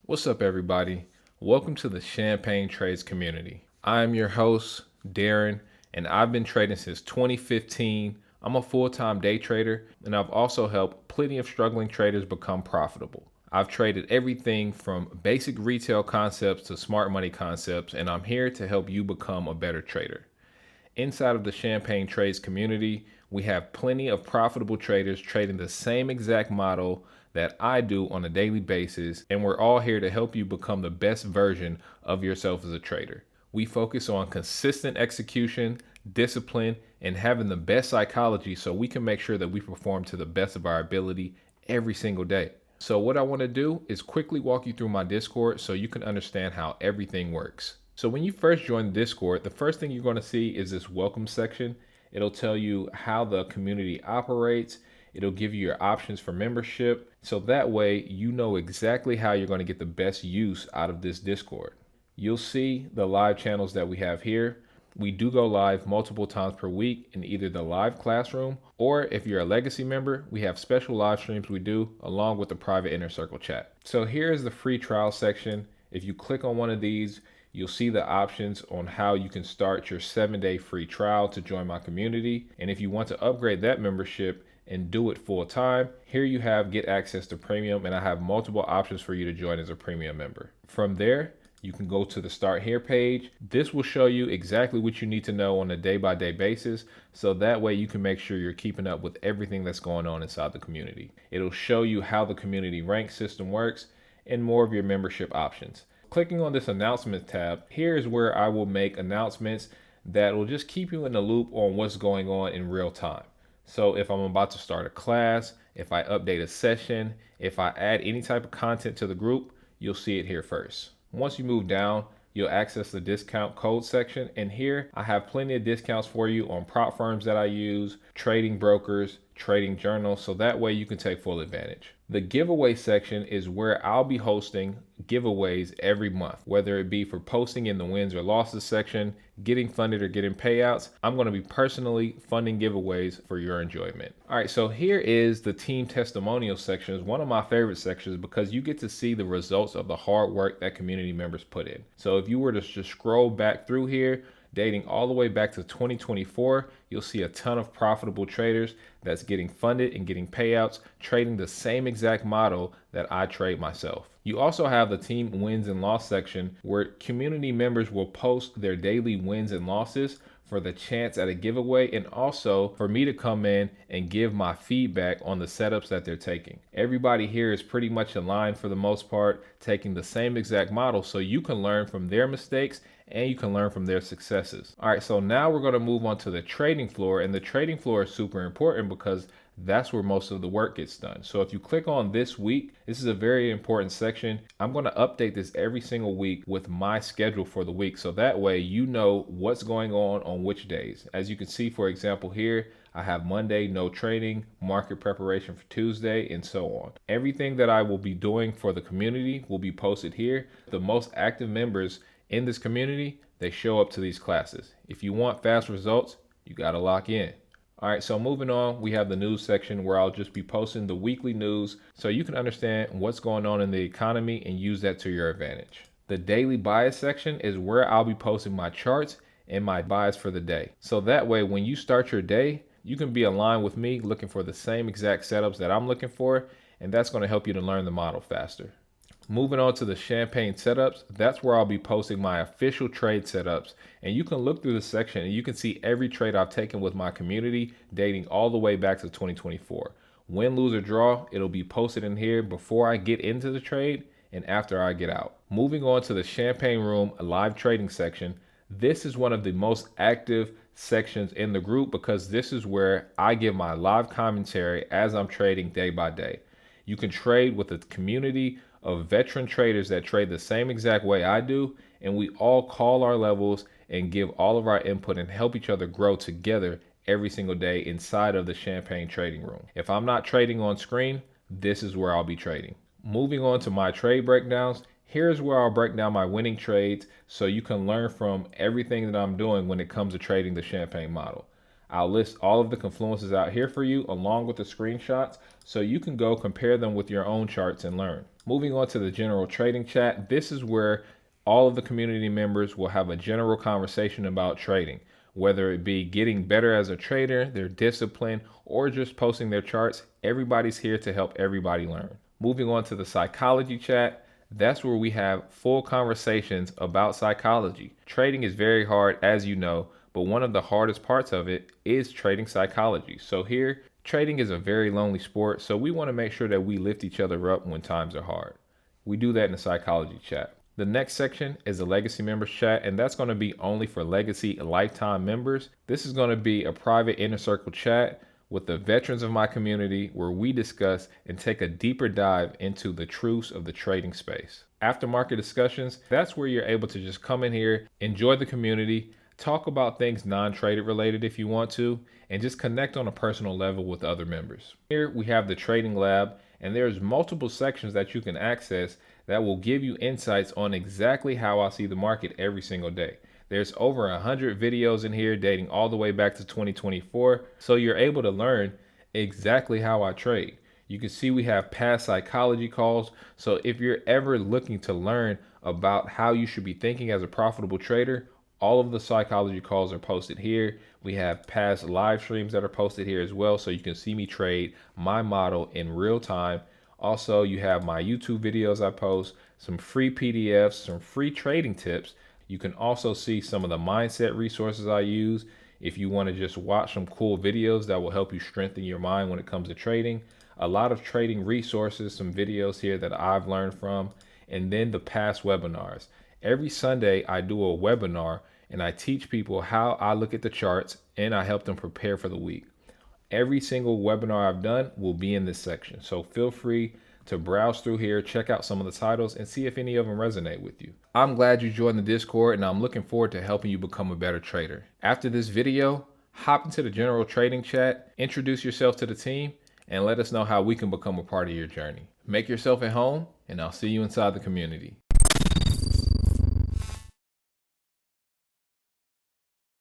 What's up, everybody? Welcome to the Champagne Trades community. I am your host, Darren, and I've been trading since 2015. I'm a full-time day trader, and I've also helped plenty of struggling traders become profitable. I've traded everything from basic retail concepts to smart money concepts, and I'm here to help you become a better trader. Inside of the Champagne Trades community, we have plenty of profitable traders trading the same exact model that I do on a daily basis, and we're all here to help you become the best version of yourself as a trader. We focus on consistent execution, discipline, and having the best psychology so we can make sure that we perform to the best of our ability every single day. So what I want to do is quickly walk you through my Discord so you can understand how everything works. So when you first join the Discord, the first thing you're going to see is this welcome section. It'll tell you how the community operates. It'll give you your options for membership. So that way you know exactly how you're going to get the best use out of this Discord. You'll see the live channels that we have here. We do go live multiple times per week in either the live classroom, or if you're a legacy member, we have special live streams we do along with the private inner circle chat. So here's the free trial section. If you click on one of these, you'll see the options on how you can start your 7-day free trial to join my community. And if you want to upgrade that membership and do it full time, here you have get access to premium, and I have multiple options for you to join as a premium member. From there, you can go to the start here page. This will show you exactly what you need to know on a day-by-day basis, so that way you can make sure you're keeping up with everything that's going on inside the community. It'll show you how the community rank system works and more of your membership options. Clicking on this announcements tab, here is where I will make announcements that will just keep you in the loop on what's going on in real time. So if I'm about to start a class, if I update a session, if I add any type of content to the group, you'll see it here first. Once you move down, you'll access the discount code section, and here I have plenty of discounts for you on prop firms that I use, trading brokers, trading journals, so that way you can take full advantage. The giveaway section is where I'll be hosting giveaways every month, whether it be for posting in the wins or losses section, getting funded or getting payouts. I'm going to be personally funding giveaways for your enjoyment. All right, so here is the team testimonial section. It's one of my favorite sections because you get to see the results of the hard work that community members put in. So if you were to just scroll back through here, dating all the way back to 2024, you'll see a ton of profitable traders that's getting funded and getting payouts, trading the same exact model that I trade myself. You also have the team wins and loss section where community members will post their daily wins and losses for the chance at a giveaway, and also for me to come in and give my feedback on the setups that they're taking. Everybody here is pretty much aligned for the most part, taking the same exact model, so you can learn from their mistakes and you can learn from their successes. All right, so now we're going to move on to the trading floor, and the trading floor is super important because that's where most of the work gets done. So if you click on this week, this is a very important section. I'm going to update this every single week with my schedule for the week, so that way you know what's going on which days. As you can see, for example, here I have Monday, no trading, market preparation for Tuesday, and so on. Everything that I will be doing for the community will be posted here. The most active members in this community, they show up to these classes. If you want fast results, you got to lock in. All right, so moving on, we have the news section where I'll just be posting the weekly news so you can understand what's going on in the economy and use that to your advantage. The daily bias section is where I'll be posting my charts and my bias for the day. So that way, when you start your day, you can be aligned with me looking for the same exact setups that I'm looking for, and that's going to help you to learn the model faster. Moving on to the Champagne setups, that's where I'll be posting my official trade setups. And you can look through the section and you can see every trade I've taken with my community dating all the way back to 2024. Win, lose, or draw, it'll be posted in here before I get into the trade and after I get out. Moving on to the Champagne Room live trading section, this is one of the most active sections in the group because this is where I give my live commentary as I'm trading day by day. You can trade with a community of veteran traders that trade the same exact way I do, and we all call our levels and give all of our input and help each other grow together every single day inside of the Champagne trading room. If I'm not trading on screen, this is where I'll be trading. Moving on to my trade breakdowns, here's where I'll break down my winning trades so you can learn from everything that I'm doing when it comes to trading the Champagne model. I'll list all of the confluences out here for you along with the screenshots so you can go compare them with your own charts and learn. Moving on to the general trading chat, this is where all of the community members will have a general conversation about trading, whether it be getting better as a trader, their discipline, or just posting their charts. Everybody's here to help everybody learn. Moving on to the psychology chat, that's where we have full conversations about psychology. Trading is very hard, as you know, but one of the hardest parts of it is trading psychology. So here, trading is a very lonely sport, so we want to make sure that we lift each other up when times are hard. We do that in the psychology chat. The next section is the legacy members chat, and that's going to be only for legacy lifetime members. This is going to be a private inner circle chat with the veterans of my community where we discuss and take a deeper dive into the truths of the trading space. Aftermarket discussions, that's where you're able to just come in here, enjoy the community, talk about things non-traded related if you want to, and just connect on a personal level with other members. Here we have the trading lab, and there's multiple sections that you can access that will give you insights on exactly how I see the market every single day. There's over 100 videos in here dating all the way back to 2024, so you're able to learn exactly how I trade. You can see we have past psychology calls, so if you're ever looking to learn about how you should be thinking as a profitable trader, all of the psychology calls are posted here. We have past live streams that are posted here as well, so you can see me trade my model in real time. Also, you have my YouTube videos I post, some free PDFs, some free trading tips. You can also see some of the mindset resources I use if you want to just watch some cool videos that will help you strengthen your mind when it comes to trading. A lot of trading resources, some videos here that I've learned from, and then the past webinars. Every Sunday I do a webinar and I teach people how I look at the charts and I help them prepare for the week. Every single webinar I've done will be in this section, so feel free to browse through here, check out some of the titles, and see if any of them resonate with you. I'm glad you joined the Discord, and I'm looking forward to helping you become a better trader. After this video, hop into the general trading chat, introduce yourself to the team, and let us know how we can become a part of your journey. Make yourself at home, and I'll see you inside the community.